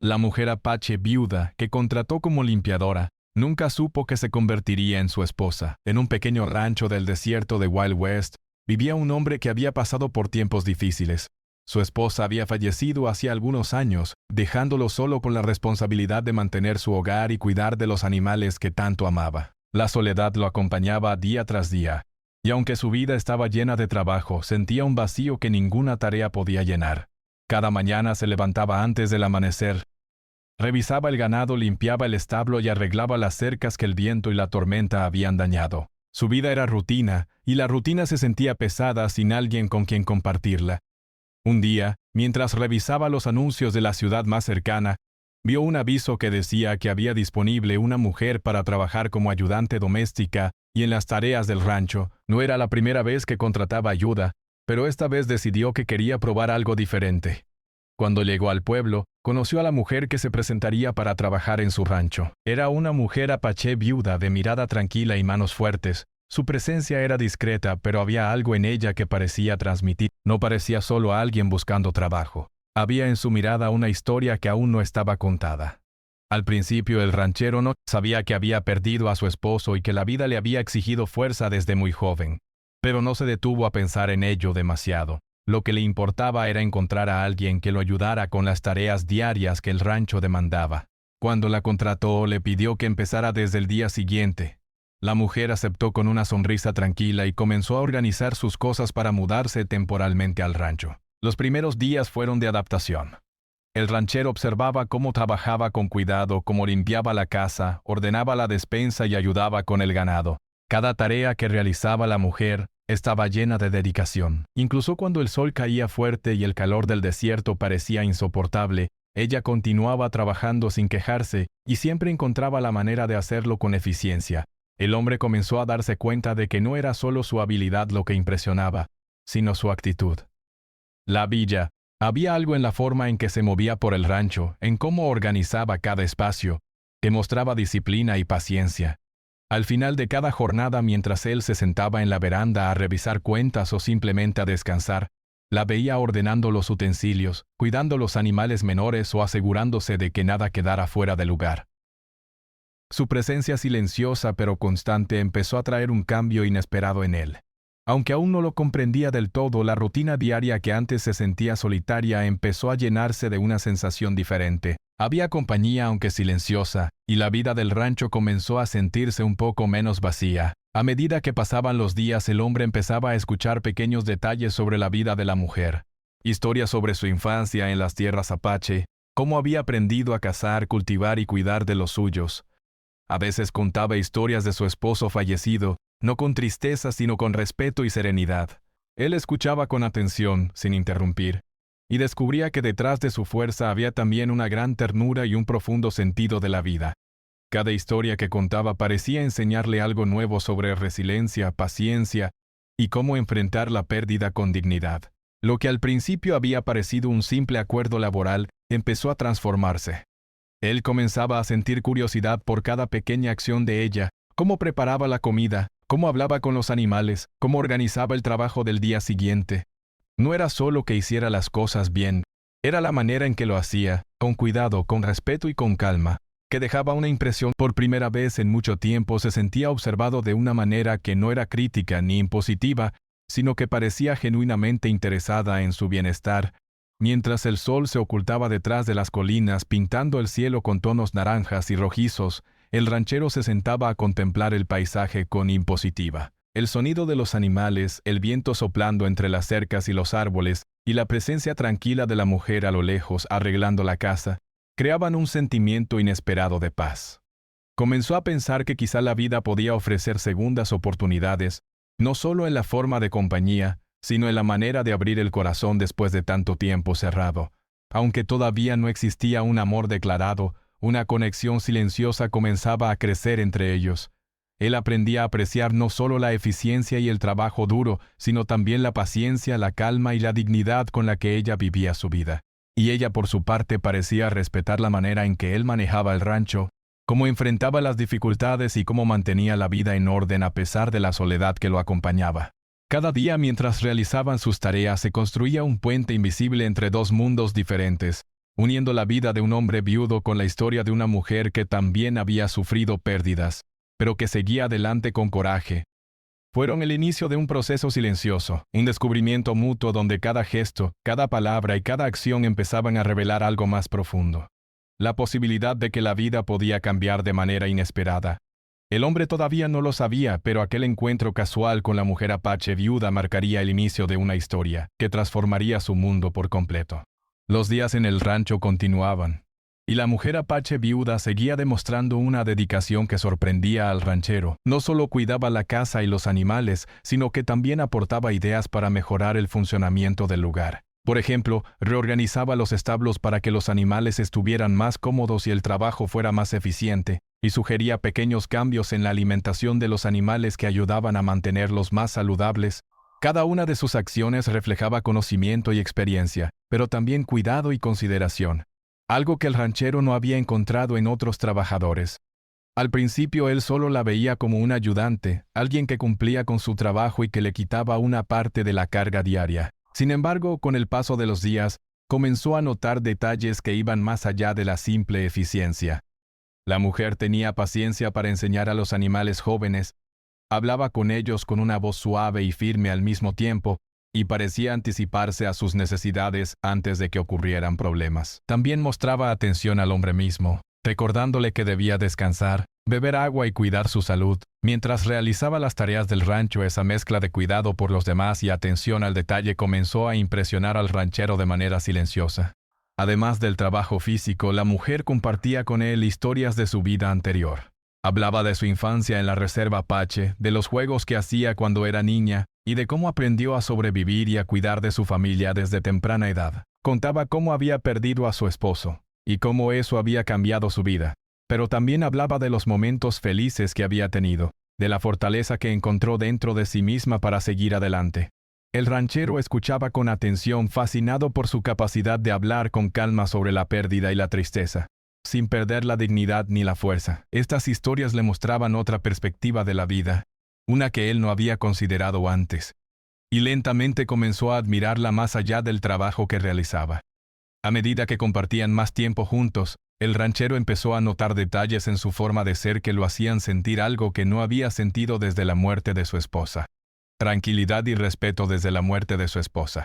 La mujer apache viuda, que contrató como limpiadora, nunca supo que se convertiría en su esposa. En un pequeño rancho del desierto de Wild West, vivía un hombre que había pasado por tiempos difíciles. Su esposa había fallecido hacía algunos años, dejándolo solo con la responsabilidad de mantener su hogar y cuidar de los animales que tanto amaba. La soledad lo acompañaba día tras día, y aunque su vida estaba llena de trabajo, sentía un vacío que ninguna tarea podía llenar. Cada mañana se levantaba antes del amanecer, revisaba el ganado, limpiaba el establo y arreglaba las cercas que el viento y la tormenta habían dañado. Su vida era rutina, y la rutina se sentía pesada sin alguien con quien compartirla. Un día, mientras revisaba los anuncios de la ciudad más cercana, vio un aviso que decía que había disponible una mujer para trabajar como ayudante doméstica y en las tareas del rancho. No era la primera vez que contrataba ayuda, pero esta vez decidió que quería probar algo diferente. Cuando llegó al pueblo, conoció a la mujer que se presentaría para trabajar en su rancho. Era una mujer apache viuda de mirada tranquila y manos fuertes. Su presencia era discreta, pero había algo en ella que parecía transmitir. No parecía solo a alguien buscando trabajo. Había en su mirada una historia que aún no estaba contada. Al principio el ranchero no sabía que había perdido a su esposo y que la vida le había exigido fuerza desde muy joven. Pero no se detuvo a pensar en ello demasiado. Lo que le importaba era encontrar a alguien que lo ayudara con las tareas diarias que el rancho demandaba. Cuando la contrató, le pidió que empezara desde el día siguiente. La mujer aceptó con una sonrisa tranquila y comenzó a organizar sus cosas para mudarse temporalmente al rancho. Los primeros días fueron de adaptación. El ranchero observaba cómo trabajaba con cuidado, cómo limpiaba la casa, ordenaba la despensa y ayudaba con el ganado. Cada tarea que realizaba la mujer estaba llena de dedicación. Incluso cuando el sol caía fuerte y el calor del desierto parecía insoportable, ella continuaba trabajando sin quejarse y siempre encontraba la manera de hacerlo con eficiencia. El hombre comenzó a darse cuenta de que no era solo su habilidad lo que impresionaba, sino su actitud. La villa. Había algo en la forma en que se movía por el rancho, en cómo organizaba cada espacio, que mostraba disciplina y paciencia. Al final de cada jornada, mientras él se sentaba en la veranda a revisar cuentas o simplemente a descansar, la veía ordenando los utensilios, cuidando los animales menores o asegurándose de que nada quedara fuera de lugar. Su presencia silenciosa pero constante empezó a traer un cambio inesperado en él. Aunque aún no lo comprendía del todo, la rutina diaria que antes se sentía solitaria empezó a llenarse de una sensación diferente. Había compañía aunque silenciosa, y la vida del rancho comenzó a sentirse un poco menos vacía. A medida que pasaban los días, el hombre empezaba a escuchar pequeños detalles sobre la vida de la mujer. Historias sobre su infancia en las tierras apache, cómo había aprendido a cazar, cultivar y cuidar de los suyos. A veces contaba historias de su esposo fallecido, no con tristeza sino con respeto y serenidad. Él escuchaba con atención, sin interrumpir, y descubría que detrás de su fuerza había también una gran ternura y un profundo sentido de la vida. Cada historia que contaba parecía enseñarle algo nuevo sobre resiliencia, paciencia y cómo enfrentar la pérdida con dignidad. Lo que al principio había parecido un simple acuerdo laboral empezó a transformarse. Él comenzaba a sentir curiosidad por cada pequeña acción de ella, cómo preparaba la comida, cómo hablaba con los animales, cómo organizaba el trabajo del día siguiente. No era solo que hiciera las cosas bien, era la manera en que lo hacía, con cuidado, con respeto y con calma, que dejaba una impresión. Por primera vez en mucho tiempo se sentía observado de una manera que no era crítica ni impositiva, sino que parecía genuinamente interesada en su bienestar. Mientras el sol se ocultaba detrás de las colinas pintando el cielo con tonos naranjas y rojizos, el ranchero se sentaba a contemplar el paisaje con impositiva. El sonido de los animales, el viento soplando entre las cercas y los árboles, y la presencia tranquila de la mujer a lo lejos arreglando la casa, creaban un sentimiento inesperado de paz. Comenzó a pensar que quizá la vida podía ofrecer segundas oportunidades, no solo en la forma de compañía, sino en la manera de abrir el corazón después de tanto tiempo cerrado. Aunque todavía no existía un amor declarado, una conexión silenciosa comenzaba a crecer entre ellos. Él aprendía a apreciar no solo la eficiencia y el trabajo duro, sino también la paciencia, la calma y la dignidad con la que ella vivía su vida. Y ella por su parte parecía respetar la manera en que él manejaba el rancho, cómo enfrentaba las dificultades y cómo mantenía la vida en orden a pesar de la soledad que lo acompañaba. Cada día mientras realizaban sus tareas se construía un puente invisible entre dos mundos diferentes, uniendo la vida de un hombre viudo con la historia de una mujer que también había sufrido pérdidas, pero que seguía adelante con coraje. Fueron el inicio de un proceso silencioso, un descubrimiento mutuo donde cada gesto, cada palabra y cada acción empezaban a revelar algo más profundo. La posibilidad de que la vida podía cambiar de manera inesperada. El hombre todavía no lo sabía, pero aquel encuentro casual con la mujer apache viuda marcaría el inicio de una historia que transformaría su mundo por completo. Los días en el rancho continuaban, y la mujer apache viuda seguía demostrando una dedicación que sorprendía al ranchero. No solo cuidaba la casa y los animales, sino que también aportaba ideas para mejorar el funcionamiento del lugar. Por ejemplo, reorganizaba los establos para que los animales estuvieran más cómodos y el trabajo fuera más eficiente, y sugería pequeños cambios en la alimentación de los animales que ayudaban a mantenerlos más saludables. Cada una de sus acciones reflejaba conocimiento y experiencia, pero también cuidado y consideración, algo que el ranchero no había encontrado en otros trabajadores. Al principio él solo la veía como un ayudante, alguien que cumplía con su trabajo y que le quitaba una parte de la carga diaria. Sin embargo, con el paso de los días, comenzó a notar detalles que iban más allá de la simple eficiencia. La mujer tenía paciencia para enseñar a los animales jóvenes, hablaba con ellos con una voz suave y firme al mismo tiempo, y parecía anticiparse a sus necesidades antes de que ocurrieran problemas. También mostraba atención al hombre mismo, recordándole que debía descansar, beber agua y cuidar su salud. Mientras realizaba las tareas del rancho, esa mezcla de cuidado por los demás y atención al detalle comenzó a impresionar al ranchero de manera silenciosa. Además del trabajo físico, la mujer compartía con él historias de su vida anterior. Hablaba de su infancia en la reserva apache, de los juegos que hacía cuando era niña, y de cómo aprendió a sobrevivir y a cuidar de su familia desde temprana edad. Contaba cómo había perdido a su esposo, y cómo eso había cambiado su vida. Pero también hablaba de los momentos felices que había tenido, de la fortaleza que encontró dentro de sí misma para seguir adelante. El ranchero escuchaba con atención, fascinado por su capacidad de hablar con calma sobre la pérdida y la tristeza, sin perder la dignidad ni la fuerza. Estas historias le mostraban otra perspectiva de la vida, una que él no había considerado antes, y lentamente comenzó a admirarla más allá del trabajo que realizaba. A medida que compartían más tiempo juntos, el ranchero empezó a notar detalles en su forma de ser que lo hacían sentir algo que no había sentido desde la muerte de su esposa. Tranquilidad y respeto desde la muerte de su esposa.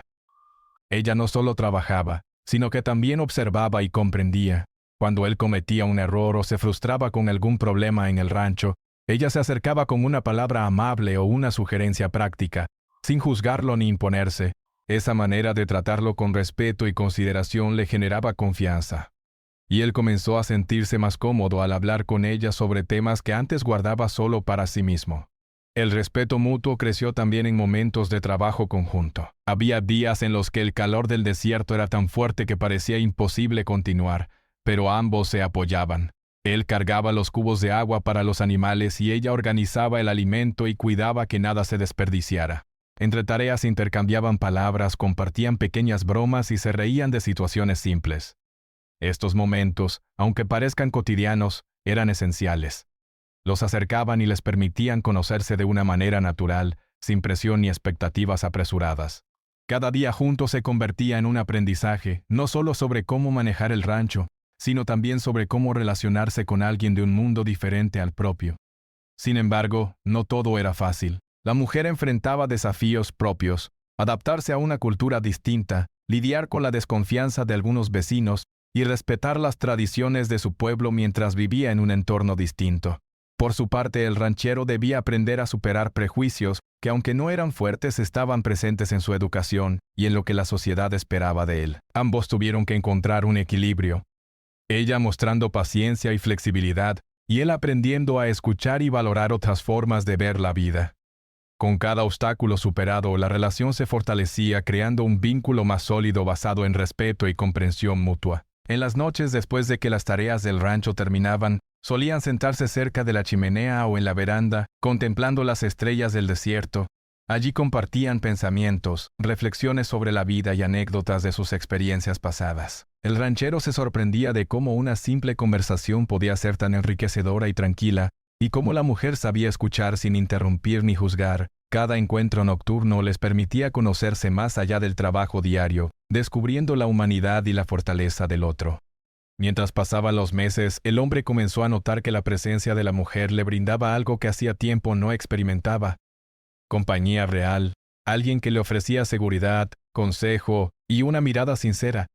Ella no solo trabajaba, sino que también observaba y comprendía. Cuando él cometía un error o se frustraba con algún problema en el rancho, ella se acercaba con una palabra amable o una sugerencia práctica, sin juzgarlo ni imponerse. Esa manera de tratarlo con respeto y consideración le generaba confianza. Y él comenzó a sentirse más cómodo al hablar con ella sobre temas que antes guardaba solo para sí mismo. El respeto mutuo creció también en momentos de trabajo conjunto. Había días en los que el calor del desierto era tan fuerte que parecía imposible continuar, pero ambos se apoyaban. Él cargaba los cubos de agua para los animales y ella organizaba el alimento y cuidaba que nada se desperdiciara. Entre tareas intercambiaban palabras, compartían pequeñas bromas y se reían de situaciones simples. Estos momentos, aunque parezcan cotidianos, eran esenciales. Los acercaban y les permitían conocerse de una manera natural, sin presión ni expectativas apresuradas. Cada día juntos se convertía en un aprendizaje, no solo sobre cómo manejar el rancho, sino también sobre cómo relacionarse con alguien de un mundo diferente al propio. Sin embargo, no todo era fácil. La mujer enfrentaba desafíos propios, adaptarse a una cultura distinta, lidiar con la desconfianza de algunos vecinos y respetar las tradiciones de su pueblo mientras vivía en un entorno distinto. Por su parte, el ranchero debía aprender a superar prejuicios que, aunque no eran fuertes, estaban presentes en su educación y en lo que la sociedad esperaba de él. Ambos tuvieron que encontrar un equilibrio. Ella mostrando paciencia y flexibilidad, y él aprendiendo a escuchar y valorar otras formas de ver la vida. Con cada obstáculo superado, la relación se fortalecía, creando un vínculo más sólido basado en respeto y comprensión mutua. En las noches, después de que las tareas del rancho terminaban, solían sentarse cerca de la chimenea o en la veranda, contemplando las estrellas del desierto. Allí compartían pensamientos, reflexiones sobre la vida y anécdotas de sus experiencias pasadas. El ranchero se sorprendía de cómo una simple conversación podía ser tan enriquecedora y tranquila, y cómo la mujer sabía escuchar sin interrumpir ni juzgar. Cada encuentro nocturno les permitía conocerse más allá del trabajo diario, descubriendo la humanidad y la fortaleza del otro. Mientras pasaban los meses, el hombre comenzó a notar que la presencia de la mujer le brindaba algo que hacía tiempo no experimentaba: compañía real, alguien que le ofrecía seguridad, consejo y una mirada sincera.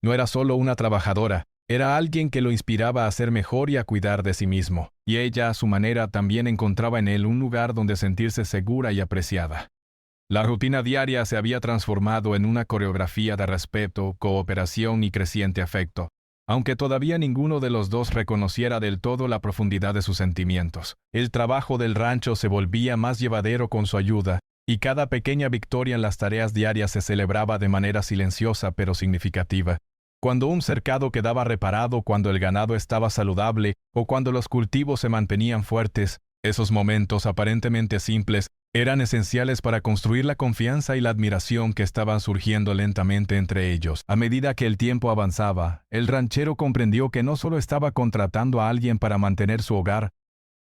No era solo una trabajadora, era alguien que lo inspiraba a ser mejor y a cuidar de sí mismo, y ella, a su manera, también encontraba en él un lugar donde sentirse segura y apreciada. La rutina diaria se había transformado en una coreografía de respeto, cooperación y creciente afecto, aunque todavía ninguno de los dos reconociera del todo la profundidad de sus sentimientos. El trabajo del rancho se volvía más llevadero con su ayuda, y cada pequeña victoria en las tareas diarias se celebraba de manera silenciosa pero significativa. Cuando un cercado quedaba reparado, cuando el ganado estaba saludable o cuando los cultivos se mantenían fuertes, esos momentos aparentemente simples eran esenciales para construir la confianza y la admiración que estaban surgiendo lentamente entre ellos. A medida que el tiempo avanzaba, el ranchero comprendió que no solo estaba contratando a alguien para mantener su hogar,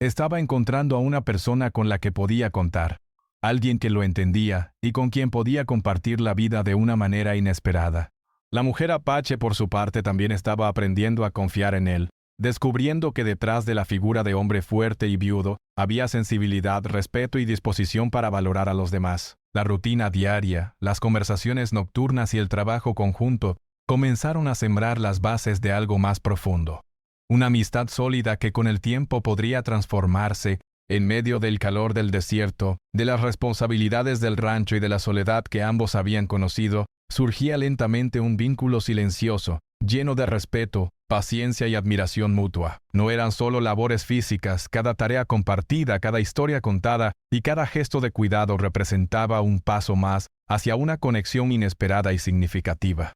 estaba encontrando a una persona con la que podía contar, alguien que lo entendía y con quien podía compartir la vida de una manera inesperada. La mujer Apache, por su parte, también estaba aprendiendo a confiar en él, descubriendo que detrás de la figura de hombre fuerte y viudo había sensibilidad, respeto y disposición para valorar a los demás. La rutina diaria, las conversaciones nocturnas y el trabajo conjunto comenzaron a sembrar las bases de algo más profundo. Una amistad sólida que con el tiempo podría transformarse, en medio del calor del desierto, de las responsabilidades del rancho y de la soledad que ambos habían conocido. Surgía lentamente un vínculo silencioso, lleno de respeto, paciencia y admiración mutua. No eran solo labores físicas, cada tarea compartida, cada historia contada y cada gesto de cuidado representaba un paso más hacia una conexión inesperada y significativa.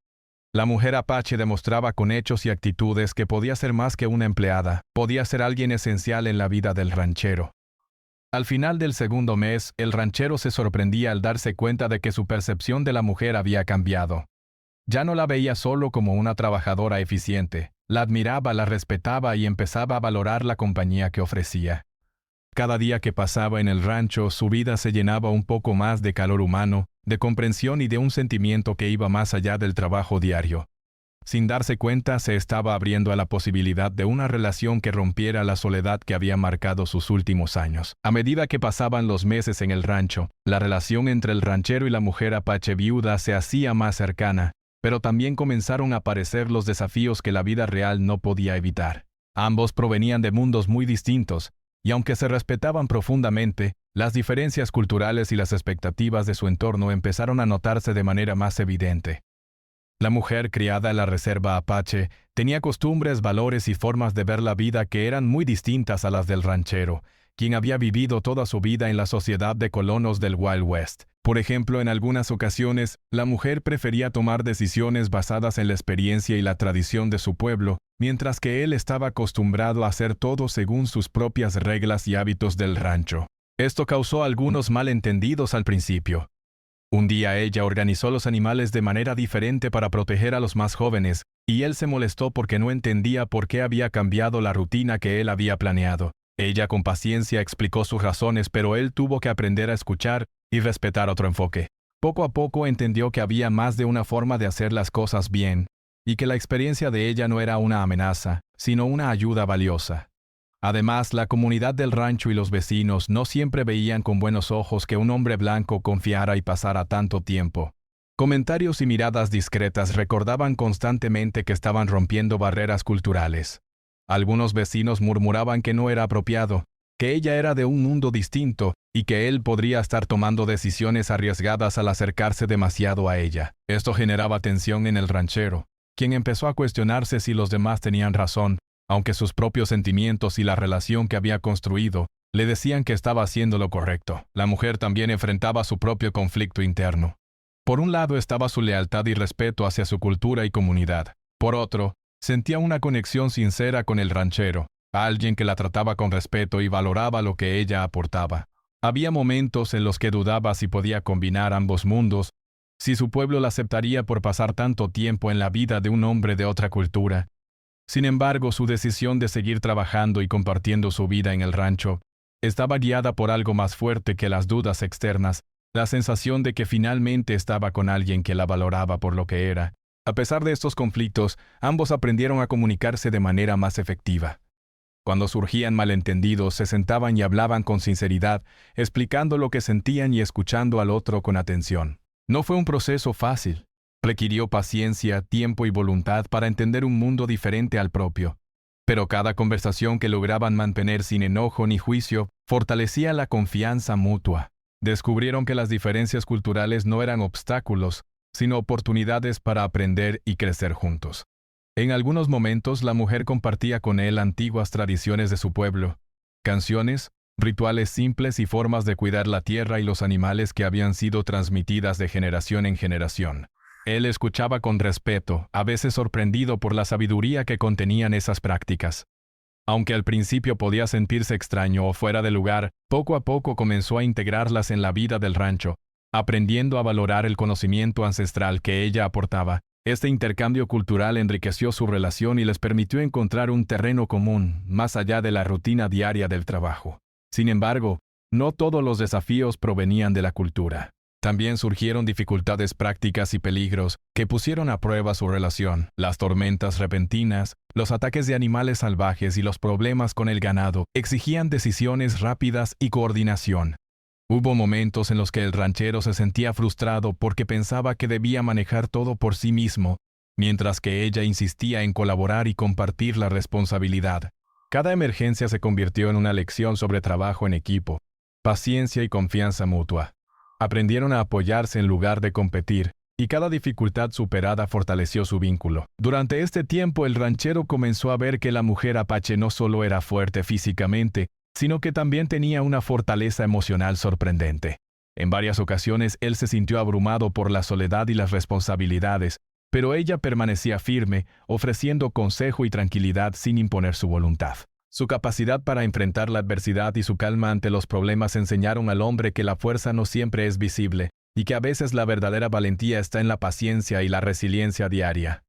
La mujer Apache demostraba con hechos y actitudes que podía ser más que una empleada, podía ser alguien esencial en la vida del ranchero. Al final del segundo mes, el ranchero se sorprendía al darse cuenta de que su percepción de la mujer había cambiado. Ya no la veía solo como una trabajadora eficiente, la admiraba, la respetaba y empezaba a valorar la compañía que ofrecía. Cada día que pasaba en el rancho, su vida se llenaba un poco más de calor humano, de comprensión y de un sentimiento que iba más allá del trabajo diario. Sin darse cuenta, se estaba abriendo a la posibilidad de una relación que rompiera la soledad que había marcado sus últimos años. A medida que pasaban los meses en el rancho, la relación entre el ranchero y la mujer Apache viuda se hacía más cercana, pero también comenzaron a aparecer los desafíos que la vida real no podía evitar. Ambos provenían de mundos muy distintos, y aunque se respetaban profundamente, las diferencias culturales y las expectativas de su entorno empezaron a notarse de manera más evidente. La mujer criada en la reserva Apache tenía costumbres, valores y formas de ver la vida que eran muy distintas a las del ranchero, quien había vivido toda su vida en la sociedad de colonos del Wild West. Por ejemplo, en algunas ocasiones, la mujer prefería tomar decisiones basadas en la experiencia y la tradición de su pueblo, mientras que él estaba acostumbrado a hacer todo según sus propias reglas y hábitos del rancho. Esto causó algunos malentendidos al principio. Un día ella organizó los animales de manera diferente para proteger a los más jóvenes, y él se molestó porque no entendía por qué había cambiado la rutina que él había planeado. Ella con paciencia explicó sus razones, pero él tuvo que aprender a escuchar y respetar otro enfoque. Poco a poco entendió que había más de una forma de hacer las cosas bien, y que la experiencia de ella no era una amenaza, sino una ayuda valiosa. Además, la comunidad del rancho y los vecinos no siempre veían con buenos ojos que un hombre blanco confiara y pasara tanto tiempo. Comentarios y miradas discretas recordaban constantemente que estaban rompiendo barreras culturales. Algunos vecinos murmuraban que no era apropiado, que ella era de un mundo distinto y que él podría estar tomando decisiones arriesgadas al acercarse demasiado a ella. Esto generaba tensión en el ranchero, quien empezó a cuestionarse si los demás tenían razón, aunque sus propios sentimientos y la relación que había construido le decían que estaba haciendo lo correcto. La mujer también enfrentaba su propio conflicto interno. Por un lado estaba su lealtad y respeto hacia su cultura y comunidad. Por otro, sentía una conexión sincera con el ranchero, alguien que la trataba con respeto y valoraba lo que ella aportaba. Había momentos en los que dudaba si podía combinar ambos mundos, si su pueblo la aceptaría por pasar tanto tiempo en la vida de un hombre de otra cultura. Sin embargo, su decisión de seguir trabajando y compartiendo su vida en el rancho Estaba guiada por algo más fuerte que las dudas externas, la sensación de que finalmente estaba con alguien que la valoraba por lo que era. A pesar de estos conflictos, ambos aprendieron a comunicarse de manera más efectiva. Cuando surgían malentendidos, se sentaban y hablaban con sinceridad, explicando lo que sentían y escuchando al otro con atención. No fue un proceso fácil. Requirió paciencia, tiempo y voluntad para entender un mundo diferente al propio. Pero cada conversación que lograban mantener sin enojo ni juicio fortalecía la confianza mutua. Descubrieron que las diferencias culturales no eran obstáculos, sino oportunidades para aprender y crecer juntos. En algunos momentos la mujer compartía con él antiguas tradiciones de su pueblo, canciones, rituales simples y formas de cuidar la tierra y los animales que habían sido transmitidas de generación en generación. Él escuchaba con respeto, a veces sorprendido por la sabiduría que contenían esas prácticas. Aunque al principio podía sentirse extraño o fuera de lugar, poco a poco comenzó a integrarlas en la vida del rancho, aprendiendo a valorar el conocimiento ancestral que ella aportaba. Este intercambio cultural enriqueció su relación y les permitió encontrar un terreno común, más allá de la rutina diaria del trabajo. Sin embargo, no todos los desafíos provenían de la cultura. También surgieron dificultades prácticas y peligros que pusieron a prueba su relación. Las tormentas repentinas, los ataques de animales salvajes y los problemas con el ganado exigían decisiones rápidas y coordinación. Hubo momentos en los que el ranchero se sentía frustrado porque pensaba que debía manejar todo por sí mismo, mientras que ella insistía en colaborar y compartir la responsabilidad. Cada emergencia se convirtió en una lección sobre trabajo en equipo, paciencia y confianza mutua. Aprendieron a apoyarse en lugar de competir, y cada dificultad superada fortaleció su vínculo. Durante este tiempo, el ranchero comenzó a ver que la mujer apache no solo era fuerte físicamente, sino que también tenía una fortaleza emocional sorprendente. En varias ocasiones, él se sintió abrumado por la soledad y las responsabilidades, pero ella permanecía firme, ofreciendo consejo y tranquilidad sin imponer su voluntad. Su capacidad para enfrentar la adversidad y su calma ante los problemas enseñaron al hombre que la fuerza no siempre es visible y que a veces la verdadera valentía está en la paciencia y la resiliencia diaria.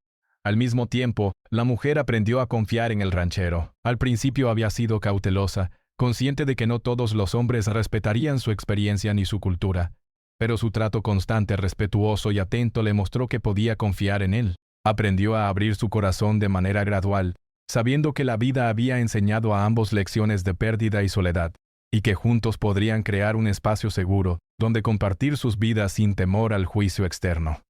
Al mismo tiempo, la mujer aprendió a confiar en el ranchero. Al principio había sido cautelosa, consciente de que no todos los hombres respetarían su experiencia ni su cultura, pero su trato constante, respetuoso y atento le mostró que podía confiar en él. Aprendió a abrir su corazón de manera gradual, sabiendo que la vida había enseñado a ambos lecciones de pérdida y soledad, y que juntos podrían crear un espacio seguro, donde compartir sus vidas sin temor al juicio externo.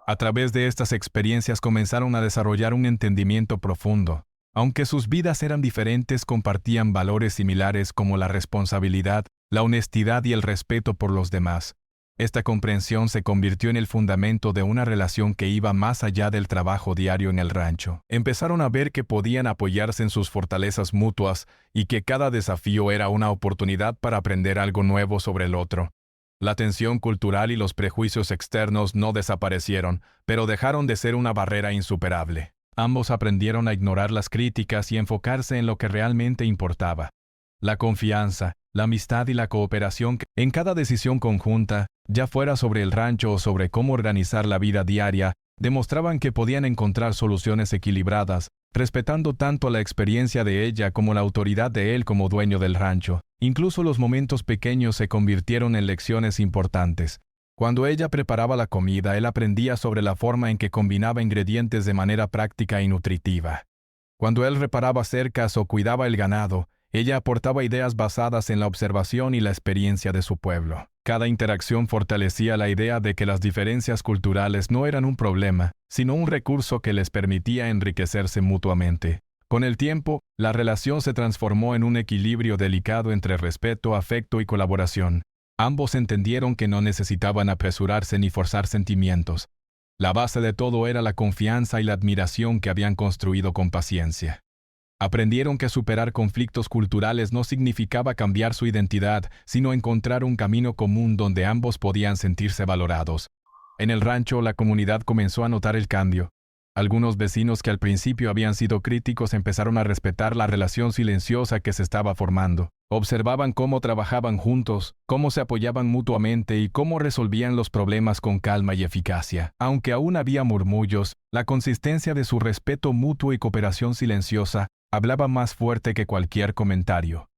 A través de estas experiencias comenzaron a desarrollar un entendimiento profundo. Aunque sus vidas eran diferentes, compartían valores similares como la responsabilidad, la honestidad y el respeto por los demás. Esta comprensión se convirtió en el fundamento de una relación que iba más allá del trabajo diario en el rancho. Empezaron a ver que podían apoyarse en sus fortalezas mutuas y que cada desafío era una oportunidad para aprender algo nuevo sobre el otro. La tensión cultural y los prejuicios externos no desaparecieron, pero dejaron de ser una barrera insuperable. Ambos aprendieron a ignorar las críticas y enfocarse en lo que realmente importaba: la confianza, la amistad y la cooperación. En cada decisión conjunta, ya fuera sobre el rancho o sobre cómo organizar la vida diaria, demostraban que podían encontrar soluciones equilibradas, respetando tanto la experiencia de ella como la autoridad de él como dueño del rancho. Incluso los momentos pequeños se convirtieron en lecciones importantes. Cuando ella preparaba la comida, él aprendía sobre la forma en que combinaba ingredientes de manera práctica y nutritiva. Cuando él reparaba cercas o cuidaba el ganado, ella aportaba ideas basadas en la observación y la experiencia de su pueblo. Cada interacción fortalecía la idea de que las diferencias culturales no eran un problema, sino un recurso que les permitía enriquecerse mutuamente. Con el tiempo, la relación se transformó en un equilibrio delicado entre respeto, afecto y colaboración. Ambos entendieron que no necesitaban apresurarse ni forzar sentimientos. La base de todo era la confianza y la admiración que habían construido con paciencia. Aprendieron que superar conflictos culturales no significaba cambiar su identidad, sino encontrar un camino común donde ambos podían sentirse valorados. En el rancho, la comunidad comenzó a notar el cambio. Algunos vecinos que al principio habían sido críticos empezaron a respetar la relación silenciosa que se estaba formando. Observaban cómo trabajaban juntos, cómo se apoyaban mutuamente y cómo resolvían los problemas con calma y eficacia. Aunque aún había murmullos, la consistencia de su respeto mutuo y cooperación silenciosa hablaba más fuerte que cualquier comentario.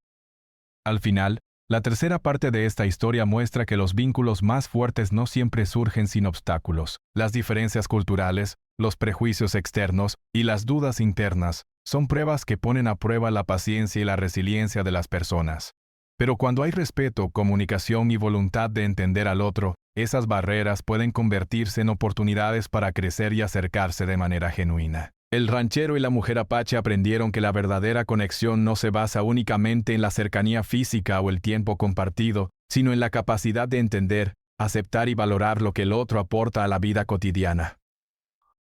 Al final, la tercera parte de esta historia muestra que los vínculos más fuertes no siempre surgen sin obstáculos. Las diferencias culturales, los prejuicios externos y las dudas internas son pruebas que ponen a prueba la paciencia y la resiliencia de las personas. Pero cuando hay respeto, comunicación y voluntad de entender al otro, esas barreras pueden convertirse en oportunidades para crecer y acercarse de manera genuina. El ranchero y la mujer apache aprendieron que la verdadera conexión no se basa únicamente en la cercanía física o el tiempo compartido, sino en la capacidad de entender, aceptar y valorar lo que el otro aporta a la vida cotidiana.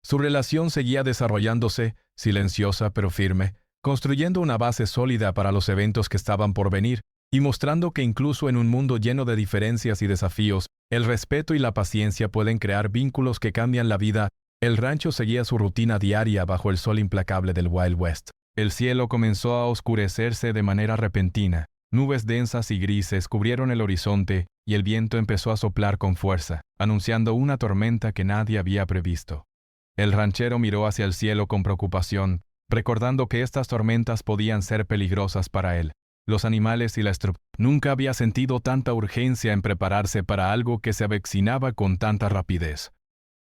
Su relación seguía desarrollándose, silenciosa pero firme, construyendo una base sólida para los eventos que estaban por venir, y mostrando que incluso en un mundo lleno de diferencias y desafíos, el respeto y la paciencia pueden crear vínculos que cambian la vida. El rancho seguía su rutina diaria bajo el sol implacable del Wild West. El cielo comenzó a oscurecerse de manera repentina. Nubes densas y grises cubrieron el horizonte y el viento empezó a soplar con fuerza, anunciando una tormenta que nadie había previsto. El ranchero miró hacia el cielo con preocupación, recordando que estas tormentas podían ser peligrosas para él, los animales y la estructura. Nunca había sentido tanta urgencia en prepararse para algo que se avecinaba con tanta rapidez.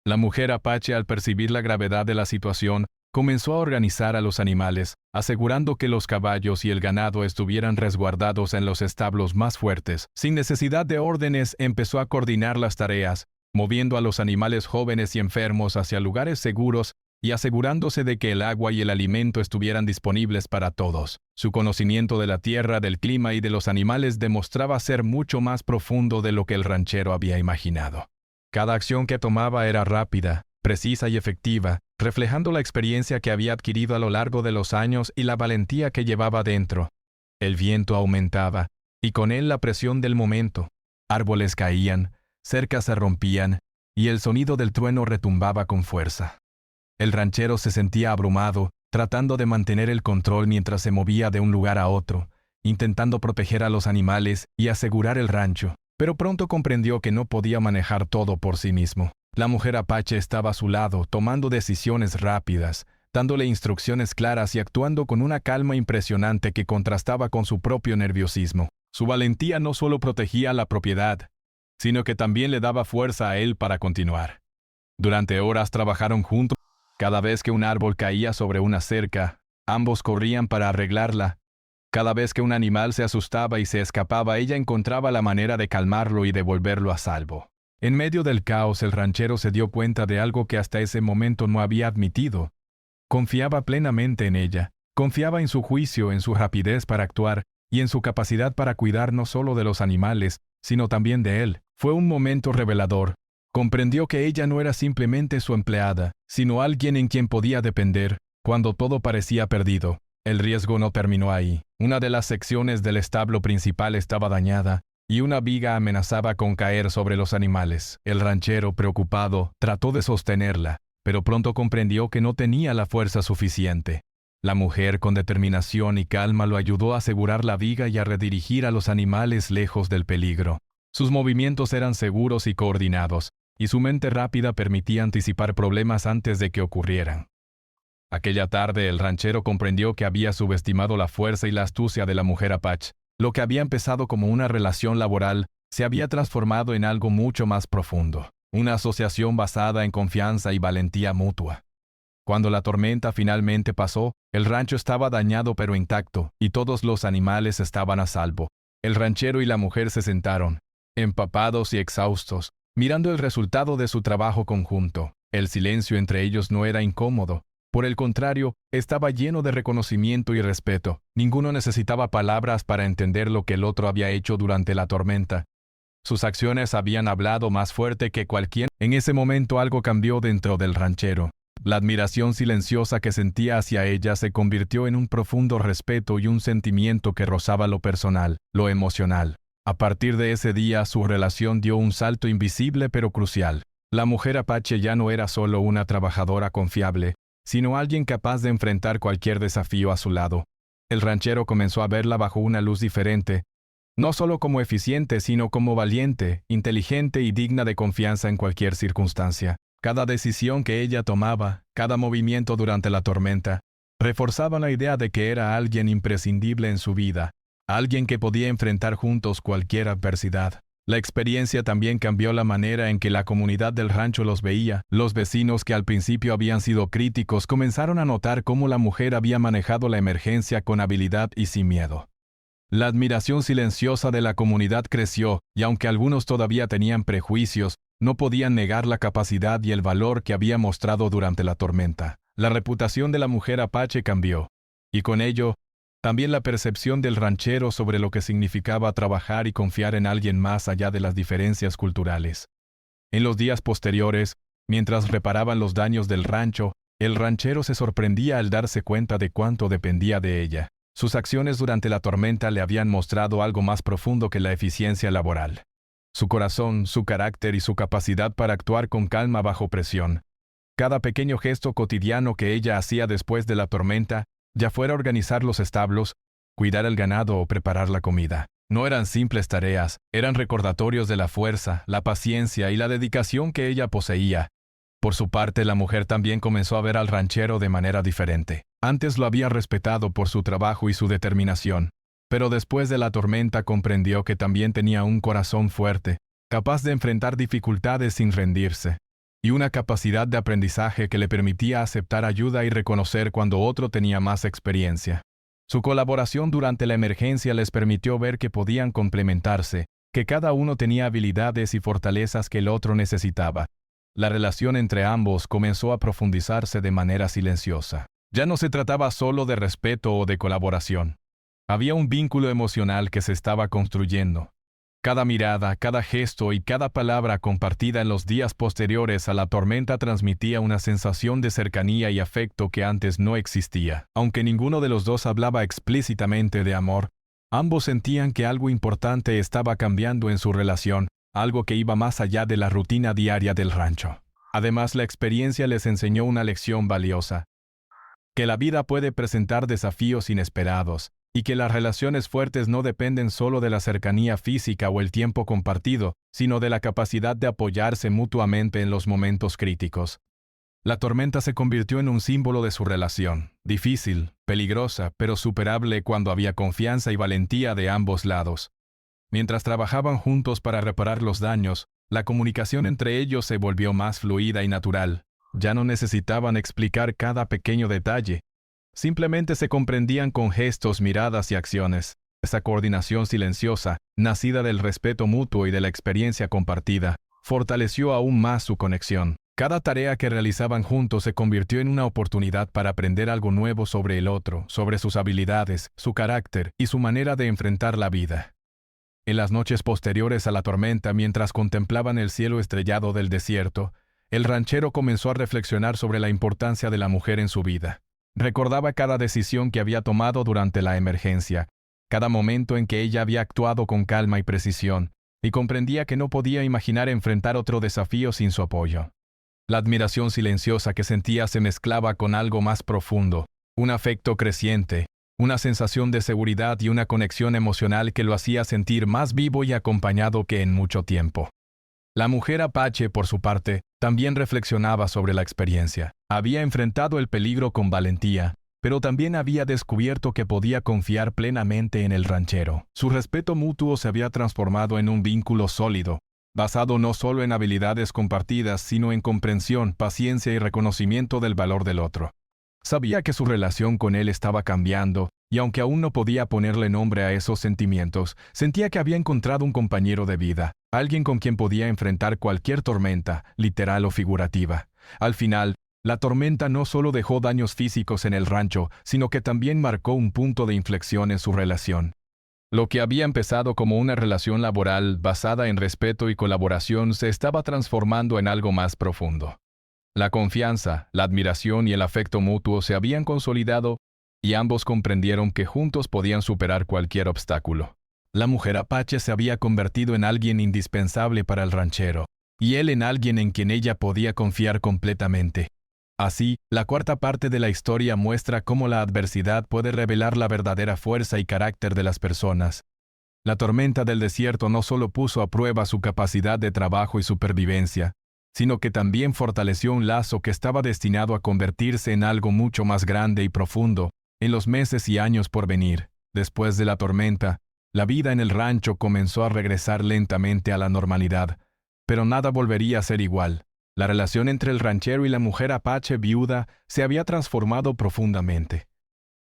La mujer apache, al percibir la gravedad de la situación, comenzó a organizar a los animales, asegurando que los caballos y el ganado estuvieran resguardados en los establos más fuertes. Sin necesidad de órdenes, empezó a coordinar las tareas, moviendo a los animales jóvenes y enfermos hacia lugares seguros y asegurándose de que el agua y el alimento estuvieran disponibles para todos. Su conocimiento de la tierra, del clima y de los animales demostraba ser mucho más profundo de lo que el ranchero había imaginado. Cada acción que tomaba era rápida, precisa y efectiva, reflejando la experiencia que había adquirido a lo largo de los años y la valentía que llevaba dentro. El viento aumentaba, y con él la presión del momento. Árboles caían, cercas se rompían, y el sonido del trueno retumbaba con fuerza. El ranchero se sentía abrumado, tratando de mantener el control mientras se movía de un lugar a otro, intentando proteger a los animales y asegurar el rancho. Pero pronto comprendió que no podía manejar todo por sí mismo. La mujer apache estaba a su lado, tomando decisiones rápidas, dándole instrucciones claras y actuando con una calma impresionante que contrastaba con su propio nerviosismo. Su valentía no solo protegía la propiedad, sino que también le daba fuerza a él para continuar. Durante horas trabajaron juntos. Cada vez que un árbol caía sobre una cerca, ambos corrían para arreglarla. Cada vez que un animal se asustaba y se escapaba, ella encontraba la manera de calmarlo y devolverlo a salvo. En medio del caos, el ranchero se dio cuenta de algo que hasta ese momento no había admitido. Confiaba plenamente en ella. Confiaba en su juicio, en su rapidez para actuar y en su capacidad para cuidar no solo de los animales, sino también de él. Fue un momento revelador. Comprendió que ella no era simplemente su empleada, sino alguien en quien podía depender. Cuando todo parecía perdido, el riesgo no terminó ahí. Una de las secciones del establo principal estaba dañada, y una viga amenazaba con caer sobre los animales. El ranchero, preocupado, trató de sostenerla, pero pronto comprendió que no tenía la fuerza suficiente. La mujer, con determinación y calma, lo ayudó a asegurar la viga y a redirigir a los animales lejos del peligro. Sus movimientos eran seguros y coordinados, y su mente rápida permitía anticipar problemas antes de que ocurrieran. Aquella tarde el ranchero comprendió que había subestimado la fuerza y la astucia de la mujer apache. Lo que había empezado como una relación laboral se había transformado en algo mucho más profundo, una asociación basada en confianza y valentía mutua. Cuando la tormenta finalmente pasó, el rancho estaba dañado pero intacto, y todos los animales estaban a salvo. El ranchero y la mujer se sentaron, empapados y exhaustos, mirando el resultado de su trabajo conjunto. El silencio entre ellos no era incómodo. Por el contrario, estaba lleno de reconocimiento y respeto. Ninguno necesitaba palabras para entender lo que el otro había hecho durante la tormenta. Sus acciones habían hablado más fuerte que cualquier. En ese momento algo cambió dentro del ranchero. La admiración silenciosa que sentía hacia ella se convirtió en un profundo respeto y un sentimiento que rozaba lo personal, lo emocional. A partir de ese día, su relación dio un salto invisible pero crucial. La mujer apache ya no era solo una trabajadora confiable, sino alguien capaz de enfrentar cualquier desafío a su lado. El ranchero comenzó a verla bajo una luz diferente, no solo como eficiente, sino como valiente, inteligente y digna de confianza en cualquier circunstancia. Cada decisión que ella tomaba, cada movimiento durante la tormenta, reforzaban la idea de que era alguien imprescindible en su vida, alguien que podía enfrentar juntos cualquier adversidad. La experiencia también cambió la manera en que la comunidad del rancho los veía. Los vecinos que al principio habían sido críticos comenzaron a notar cómo la mujer había manejado la emergencia con habilidad y sin miedo. La admiración silenciosa de la comunidad creció, y aunque algunos todavía tenían prejuicios, no podían negar la capacidad y el valor que había mostrado durante la tormenta. La reputación de la mujer apache cambió, y con ello, también la percepción del ranchero sobre lo que significaba trabajar y confiar en alguien más allá de las diferencias culturales. En los días posteriores, mientras reparaban los daños del rancho, el ranchero se sorprendía al darse cuenta de cuánto dependía de ella. Sus acciones durante la tormenta le habían mostrado algo más profundo que la eficiencia laboral. Su corazón, su carácter y su capacidad para actuar con calma bajo presión. Cada pequeño gesto cotidiano que ella hacía después de la tormenta, ya fuera organizar los establos, cuidar el ganado o preparar la comida, no eran simples tareas, eran recordatorios de la fuerza, la paciencia y la dedicación que ella poseía. Por su parte, la mujer también comenzó a ver al ranchero de manera diferente. Antes lo había respetado por su trabajo y su determinación, pero después de la tormenta comprendió que también tenía un corazón fuerte, capaz de enfrentar dificultades sin rendirse, y una capacidad de aprendizaje que le permitía aceptar ayuda y reconocer cuando otro tenía más experiencia. Su colaboración durante la emergencia les permitió ver que podían complementarse, que cada uno tenía habilidades y fortalezas que el otro necesitaba. La relación entre ambos comenzó a profundizarse de manera silenciosa. Ya no se trataba solo de respeto o de colaboración. Había un vínculo emocional que se estaba construyendo. Cada mirada, cada gesto y cada palabra compartida en los días posteriores a la tormenta transmitía una sensación de cercanía y afecto que antes no existía. Aunque ninguno de los dos hablaba explícitamente de amor, ambos sentían que algo importante estaba cambiando en su relación, algo que iba más allá de la rutina diaria del rancho. Además, la experiencia les enseñó una lección valiosa: que la vida puede presentar desafíos inesperados, y que las relaciones fuertes no dependen solo de la cercanía física o el tiempo compartido, sino de la capacidad de apoyarse mutuamente en los momentos críticos. La tormenta se convirtió en un símbolo de su relación, difícil, peligrosa, pero superable cuando había confianza y valentía de ambos lados. Mientras trabajaban juntos para reparar los daños, la comunicación entre ellos se volvió más fluida y natural. Ya no necesitaban explicar cada pequeño detalle. Simplemente se comprendían con gestos, miradas y acciones. Esa coordinación silenciosa, nacida del respeto mutuo y de la experiencia compartida, fortaleció aún más su conexión. Cada tarea que realizaban juntos se convirtió en una oportunidad para aprender algo nuevo sobre el otro, sobre sus habilidades, su carácter y su manera de enfrentar la vida. En las noches posteriores a la tormenta, mientras contemplaban el cielo estrellado del desierto, el ranchero comenzó a reflexionar sobre la importancia de la mujer en su vida. Recordaba cada decisión que había tomado durante la emergencia, cada momento en que ella había actuado con calma y precisión, y comprendía que no podía imaginar enfrentar otro desafío sin su apoyo. La admiración silenciosa que sentía se mezclaba con algo más profundo, un afecto creciente, una sensación de seguridad y una conexión emocional que lo hacía sentir más vivo y acompañado que en mucho tiempo. La mujer apache, por su parte, también reflexionaba sobre la experiencia. Había enfrentado el peligro con valentía, pero también había descubierto que podía confiar plenamente en el ranchero. Su respeto mutuo se había transformado en un vínculo sólido, basado no solo en habilidades compartidas, sino en comprensión, paciencia y reconocimiento del valor del otro. Sabía que su relación con él estaba cambiando, y aunque aún no podía ponerle nombre a esos sentimientos, sentía que había encontrado un compañero de vida, alguien con quien podía enfrentar cualquier tormenta, literal o figurativa. Al final, la tormenta no solo dejó daños físicos en el rancho, sino que también marcó un punto de inflexión en su relación. Lo que había empezado como una relación laboral basada en respeto y colaboración se estaba transformando en algo más profundo. La confianza, la admiración y el afecto mutuo se habían consolidado y ambos comprendieron que juntos podían superar cualquier obstáculo. La mujer apache se había convertido en alguien indispensable para el ranchero, y él en alguien en quien ella podía confiar completamente. Así, la cuarta parte de la historia muestra cómo la adversidad puede revelar la verdadera fuerza y carácter de las personas. La tormenta del desierto no solo puso a prueba su capacidad de trabajo y supervivencia, sino que también fortaleció un lazo que estaba destinado a convertirse en algo mucho más grande y profundo en los meses y años por venir. Después de la tormenta, la vida en el rancho comenzó a regresar lentamente a la normalidad, pero nada volvería a ser igual. La relación entre el ranchero y la mujer apache viuda se había transformado profundamente.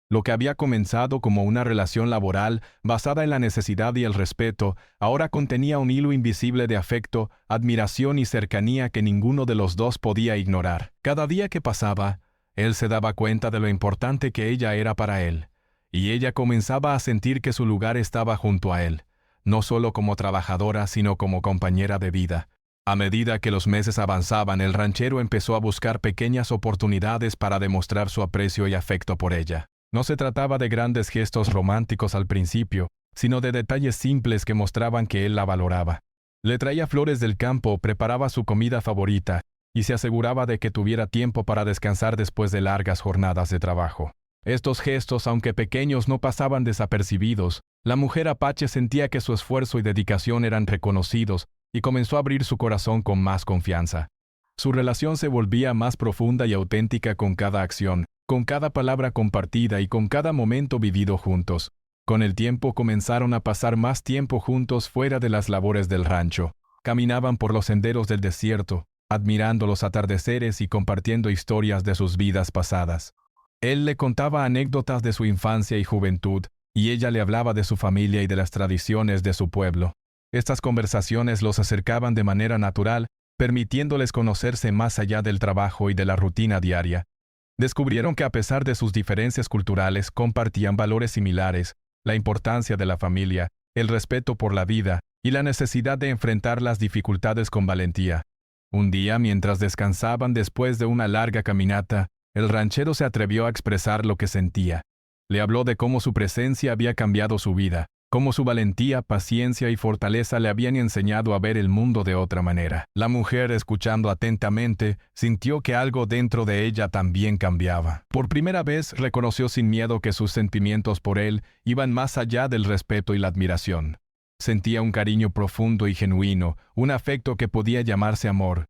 Lo que había comenzado como una relación laboral basada en la necesidad y el respeto, ahora contenía un hilo invisible de afecto, admiración y cercanía que ninguno de los dos podía ignorar. Cada día que pasaba, él se daba cuenta de lo importante que ella era para él, y ella comenzaba a sentir que su lugar estaba junto a él, no solo como trabajadora, sino como compañera de vida. A medida que los meses avanzaban, el ranchero empezó a buscar pequeñas oportunidades para demostrar su aprecio y afecto por ella. No se trataba de grandes gestos románticos al principio, sino de detalles simples que mostraban que él la valoraba. Le traía flores del campo, preparaba su comida favorita y se aseguraba de que tuviera tiempo para descansar después de largas jornadas de trabajo. Estos gestos, aunque pequeños, no pasaban desapercibidos. La mujer apache sentía que su esfuerzo y dedicación eran reconocidos y comenzó a abrir su corazón con más confianza. Su relación se volvía más profunda y auténtica con cada acción, con cada palabra compartida y con cada momento vivido juntos. Con el tiempo comenzaron a pasar más tiempo juntos fuera de las labores del rancho. Caminaban por los senderos del desierto, admirando los atardeceres y compartiendo historias de sus vidas pasadas. Él le contaba anécdotas de su infancia y juventud, y ella le hablaba de su familia y de las tradiciones de su pueblo. Estas conversaciones los acercaban de manera natural, permitiéndoles conocerse más allá del trabajo y de la rutina diaria. Descubrieron que a pesar de sus diferencias culturales, compartían valores similares, la importancia de la familia, el respeto por la vida y la necesidad de enfrentar las dificultades con valentía. Un día, mientras descansaban después de una larga caminata, el ranchero se atrevió a expresar lo que sentía. Le habló de cómo su presencia había cambiado su vida, cómo su valentía, paciencia y fortaleza le habían enseñado a ver el mundo de otra manera. La mujer, escuchando atentamente, sintió que algo dentro de ella también cambiaba. Por primera vez reconoció sin miedo que sus sentimientos por él iban más allá del respeto y la admiración. Sentía un cariño profundo y genuino, un afecto que podía llamarse amor.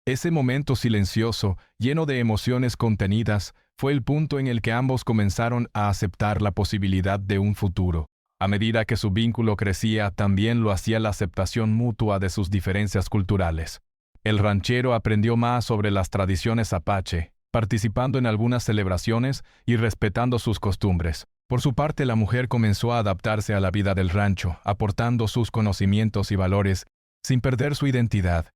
Ese momento silencioso, lleno de emociones contenidas, fue el punto en el que ambos comenzaron a aceptar la posibilidad de un futuro. A medida que su vínculo crecía, también lo hacía la aceptación mutua de sus diferencias culturales. El ranchero aprendió más sobre las tradiciones apache, participando en algunas celebraciones y respetando sus costumbres. Por su parte, la mujer comenzó a adaptarse a la vida del rancho, aportando sus conocimientos y valores, sin perder su identidad.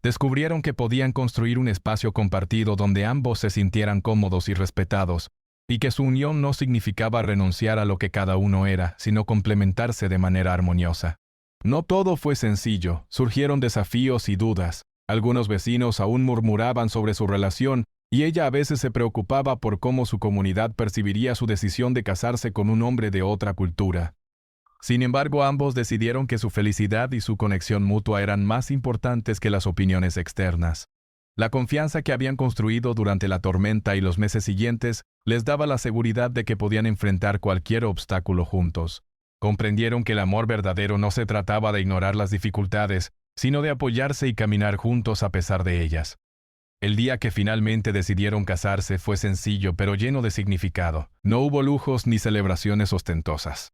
Descubrieron que podían construir un espacio compartido donde ambos se sintieran cómodos y respetados, y que su unión no significaba renunciar a lo que cada uno era, sino complementarse de manera armoniosa. No todo fue sencillo, surgieron desafíos y dudas. Algunos vecinos aún murmuraban sobre su relación, y ella a veces se preocupaba por cómo su comunidad percibiría su decisión de casarse con un hombre de otra cultura. Sin embargo, ambos decidieron que su felicidad y su conexión mutua eran más importantes que las opiniones externas. La confianza que habían construido durante la tormenta y los meses siguientes les daba la seguridad de que podían enfrentar cualquier obstáculo juntos. Comprendieron que el amor verdadero no se trataba de ignorar las dificultades, sino de apoyarse y caminar juntos a pesar de ellas. El día que finalmente decidieron casarse fue sencillo pero lleno de significado. No hubo lujos ni celebraciones ostentosas.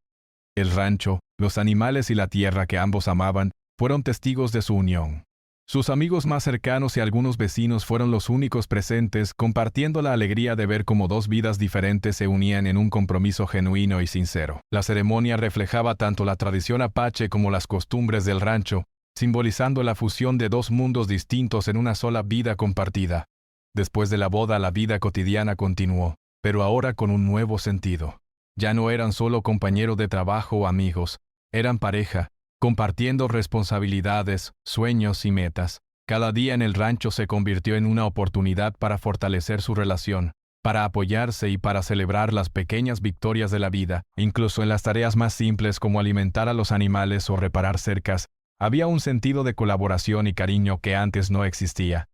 El rancho, los animales y la tierra que ambos amaban fueron testigos de su unión. Sus amigos más cercanos y algunos vecinos fueron los únicos presentes, compartiendo la alegría de ver cómo dos vidas diferentes se unían en un compromiso genuino y sincero. La ceremonia reflejaba tanto la tradición apache como las costumbres del rancho, simbolizando la fusión de dos mundos distintos en una sola vida compartida. Después de la boda, la vida cotidiana continuó, pero ahora con un nuevo sentido. Ya no eran solo compañeros de trabajo o amigos, eran pareja, compartiendo responsabilidades, sueños y metas. Cada día en el rancho se convirtió en una oportunidad para fortalecer su relación, para apoyarse y para celebrar las pequeñas victorias de la vida. Incluso en las tareas más simples como alimentar a los animales o reparar cercas, había un sentido de colaboración y cariño que antes no existía.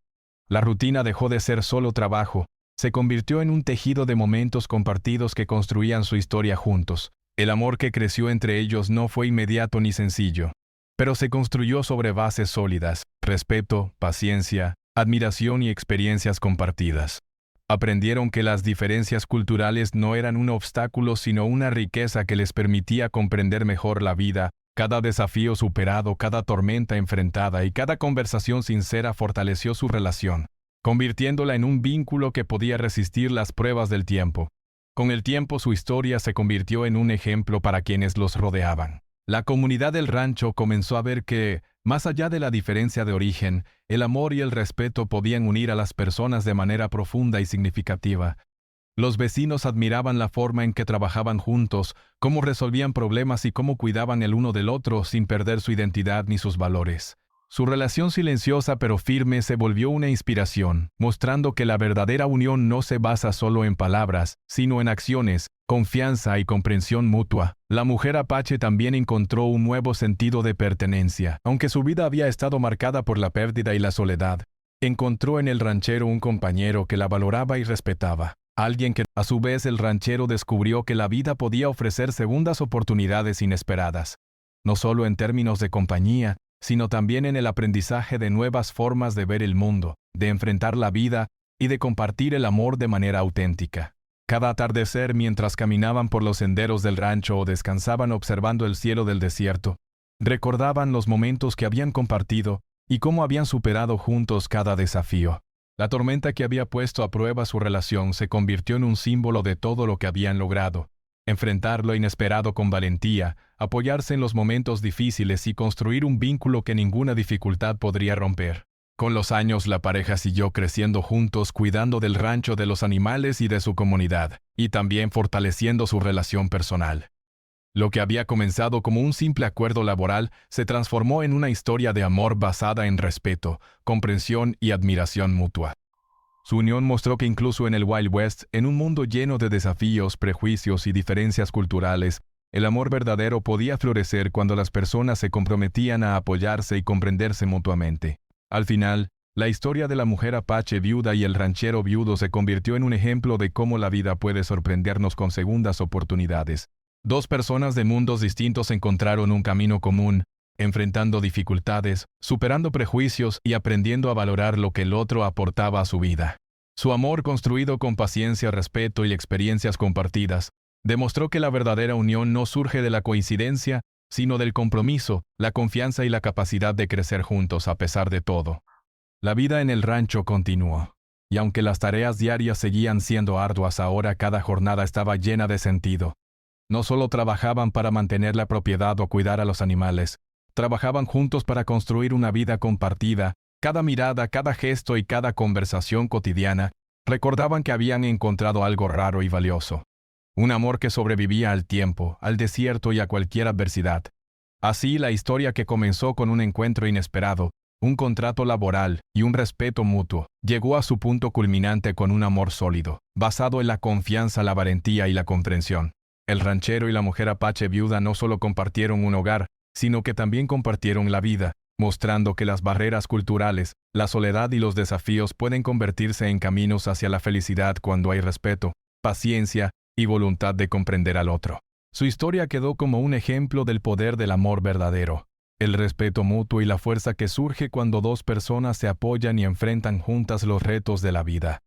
La rutina dejó de ser solo trabajo, se convirtió en un tejido de momentos compartidos que construían su historia juntos. El amor que creció entre ellos no fue inmediato ni sencillo, pero se construyó sobre bases sólidas, respeto, paciencia, admiración y experiencias compartidas. Aprendieron que las diferencias culturales no eran un obstáculo sino una riqueza que les permitía comprender mejor la vida. Cada desafío superado, cada tormenta enfrentada y cada conversación sincera fortaleció su relación, convirtiéndola en un vínculo que podía resistir las pruebas del tiempo. Con el tiempo su historia se convirtió en un ejemplo para quienes los rodeaban. La comunidad del rancho comenzó a ver que, más allá de la diferencia de origen, el amor y el respeto podían unir a las personas de manera profunda y significativa. Los vecinos admiraban la forma en que trabajaban juntos, cómo resolvían problemas y cómo cuidaban el uno del otro sin perder su identidad ni sus valores. Su relación silenciosa pero firme se volvió una inspiración, mostrando que la verdadera unión no se basa solo en palabras, sino en acciones, confianza y comprensión mutua. La mujer apache también encontró un nuevo sentido de pertenencia. Aunque su vida había estado marcada por la pérdida y la soledad, encontró en el ranchero un compañero que la valoraba y respetaba. Alguien que, a su vez, el ranchero descubrió que la vida podía ofrecer segundas oportunidades inesperadas, no solo en términos de compañía, sino también en el aprendizaje de nuevas formas de ver el mundo, de enfrentar la vida y de compartir el amor de manera auténtica. Cada atardecer, mientras caminaban por los senderos del rancho o descansaban observando el cielo del desierto, recordaban los momentos que habían compartido y cómo habían superado juntos cada desafío. La tormenta que había puesto a prueba su relación se convirtió en un símbolo de todo lo que habían logrado. Enfrentar lo inesperado con valentía, apoyarse en los momentos difíciles y construir un vínculo que ninguna dificultad podría romper. Con los años la pareja siguió creciendo juntos, cuidando del rancho, de los animales y de su comunidad, y también fortaleciendo su relación personal. Lo que había comenzado como un simple acuerdo laboral se transformó en una historia de amor basada en respeto, comprensión y admiración mutua. Su unión mostró que incluso en el Wild West, en un mundo lleno de desafíos, prejuicios y diferencias culturales, el amor verdadero podía florecer cuando las personas se comprometían a apoyarse y comprenderse mutuamente. Al final, la historia de la mujer apache viuda y el ranchero viudo se convirtió en un ejemplo de cómo la vida puede sorprendernos con segundas oportunidades. Dos personas de mundos distintos encontraron un camino común, enfrentando dificultades, superando prejuicios y aprendiendo a valorar lo que el otro aportaba a su vida. Su amor, construido con paciencia, respeto y experiencias compartidas, demostró que la verdadera unión no surge de la coincidencia, sino del compromiso, la confianza y la capacidad de crecer juntos a pesar de todo. La vida en el rancho continuó, y aunque las tareas diarias seguían siendo arduas, ahora cada jornada estaba llena de sentido. No solo trabajaban para mantener la propiedad o cuidar a los animales, trabajaban juntos para construir una vida compartida. Cada mirada, cada gesto y cada conversación cotidiana recordaban que habían encontrado algo raro y valioso. Un amor que sobrevivía al tiempo, al desierto y a cualquier adversidad. Así, la historia que comenzó con un encuentro inesperado, un contrato laboral y un respeto mutuo, llegó a su punto culminante con un amor sólido, basado en la confianza, la valentía y la comprensión. El ranchero y la mujer apache viuda no solo compartieron un hogar, sino que también compartieron la vida, mostrando que las barreras culturales, la soledad y los desafíos pueden convertirse en caminos hacia la felicidad cuando hay respeto, paciencia y voluntad de comprender al otro. Su historia quedó como un ejemplo del poder del amor verdadero, el respeto mutuo y la fuerza que surge cuando dos personas se apoyan y enfrentan juntas los retos de la vida.